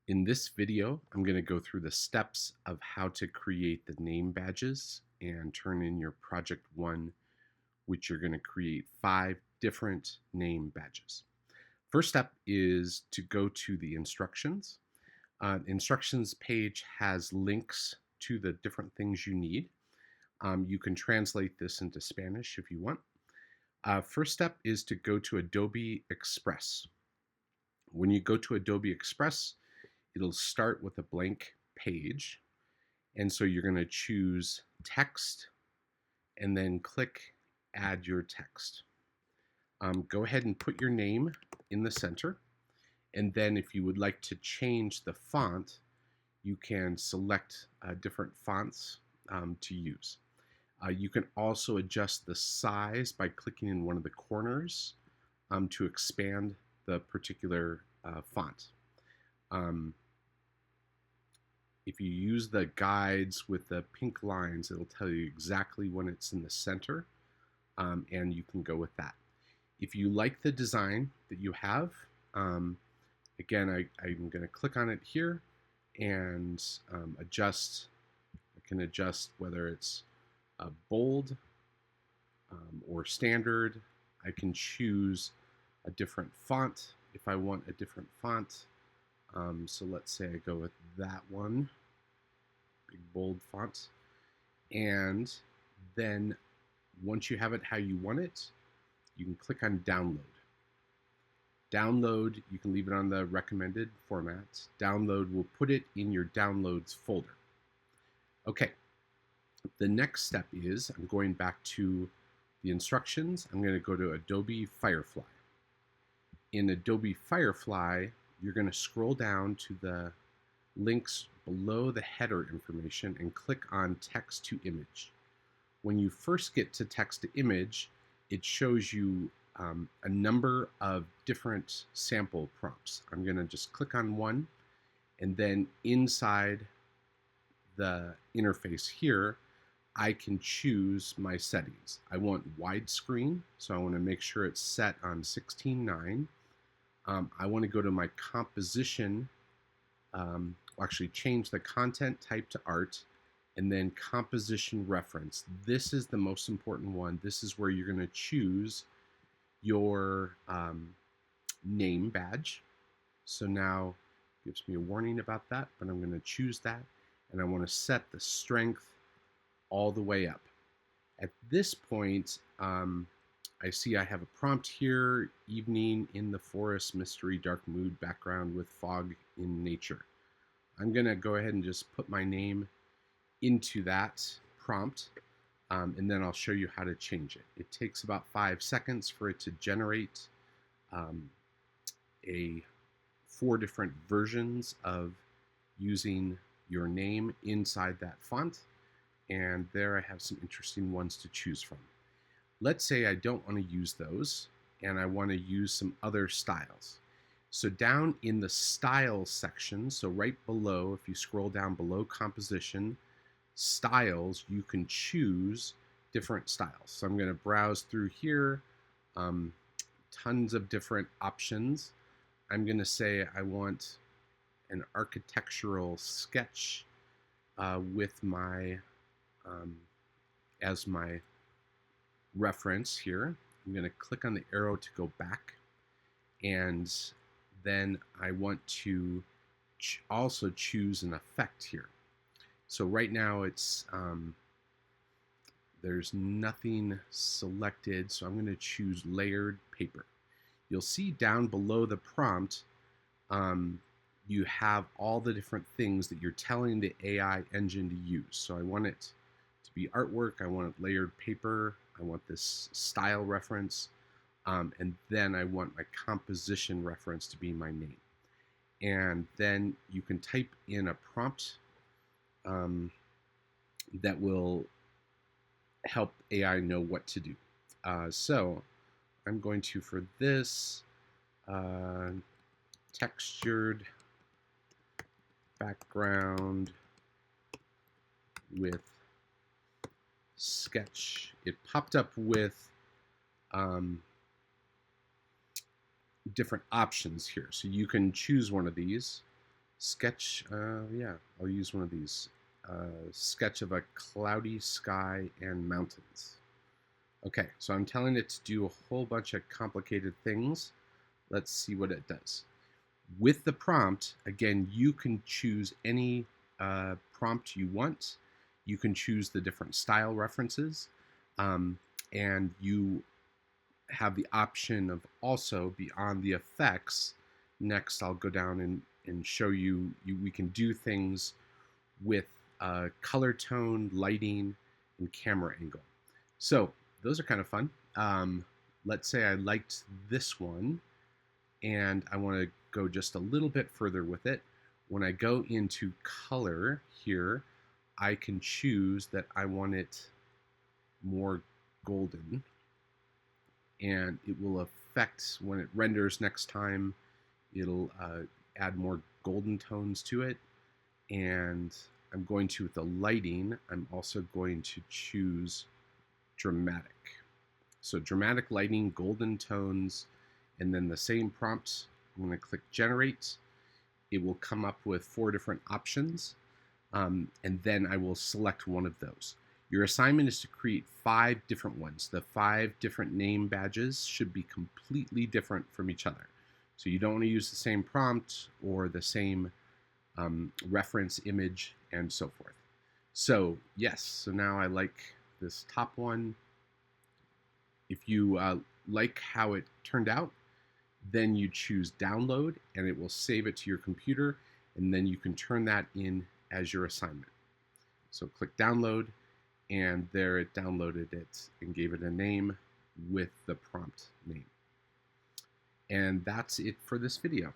In this video, I'm going to go through the steps of how to create the name badges and turn in your project one, which you're going to create 5 different name badges. First step is to go to the instructions. Instructions page has links to the different things you need. You can translate this into Spanish if you want. First step is to go to Adobe Express. When you go to Adobe Express, it'll start with a blank page. And so you're going to choose text and then click add your text. Go ahead and put your name in the center. And then if you would like to change the font, you can select different fonts to use. You can also adjust the size by clicking in one of the corners to expand the particular font. If you use the guides with the pink lines, it'll tell you exactly when it's in the center, and you can go with that. If you like the design that you have, again, I'm going to click on it here and adjust. I can adjust whether it's bold or standard. I can choose a different font if I want a different font. So let's say I go with that one, big bold font. And then once you have it how you want it, you can click on download. Download, you can leave it on the recommended format. Download will put it in your downloads folder. Okay, the next step is I'm going back to the instructions. I'm going to go to Adobe Firefly. In Adobe Firefly, you're going to scroll down to the links below the header information and click on text to image. When you first get to text to image, it shows you a number of different sample prompts. I'm going to just click on one, and then inside the interface here, I can choose my settings. I want widescreen, so I want to make sure it's set on 16:9. I want to go to my composition, actually change the content type to art, and then composition reference. This is the most important one. This is where you're going to choose your name badge. So now it gives me a warning about that, but I'm going to choose that, and I want to set the strength all the way up. At this point, I see I have a prompt here, evening in the forest, mystery, dark mood, background with fog in nature. I'm going to go ahead and just put my name into that prompt, and then I'll show you how to change it. It takes about 5 seconds for it to generate a 4 different versions of using your name inside that font, and there I have some interesting ones to choose from. Let's say I don't want to use those and I want to use some other styles. So down in the style section, so right below, if you scroll down below composition, styles, you can choose different styles. So I'm going to browse through here, tons of different options. I'm going to say I want an architectural sketch with my as my reference here. I'm going to click on the arrow to go back, and then I want to also choose an effect here. So right now it's there's nothing selected, so I'm going to choose layered paper. You'll see down below the prompt you have all the different things that you're telling the AI engine to use. So I want it to be artwork, I want it layered paper, I want this style reference, and then I want my composition reference to be my name. And then you can type in a prompt that will help AI know what to do. So I'm going to, for this, textured background with sketch. It popped up with different options here. So you can choose one of these. Sketch, yeah, I'll use one of these. Sketch of a cloudy sky and mountains. Okay, so I'm telling it to do a whole bunch of complicated things. Let's see what it does. With the prompt, again, you can choose any prompt you want. You can choose the different style references, and you have the option of also beyond the effects. Next, I'll go down and show you, we can do things with color tone, lighting, and camera angle. So those are kind of fun. Let's say I liked this one and I want to go just a little bit further with it. When I go into color here, I can choose that I want it more golden, and it will affect when it renders next time. It'll add more golden tones to it. And I'm going to, with the lighting, I'm also going to choose dramatic. So dramatic lighting, golden tones, and then the same prompt, I'm going to click generate. It will come up with 4 different options, and then I will select one of those. Your assignment is to create 5 different ones. The 5 different name badges should be completely different from each other. So you don't want to use the same prompt or the same reference image and so forth. So yes, so now I like this top one. If you like how it turned out, then you choose download and it will save it to your computer, and then you can turn that in as your assignment. So click download, and there it downloaded it and gave it a name with the prompt name. And that's it for this video.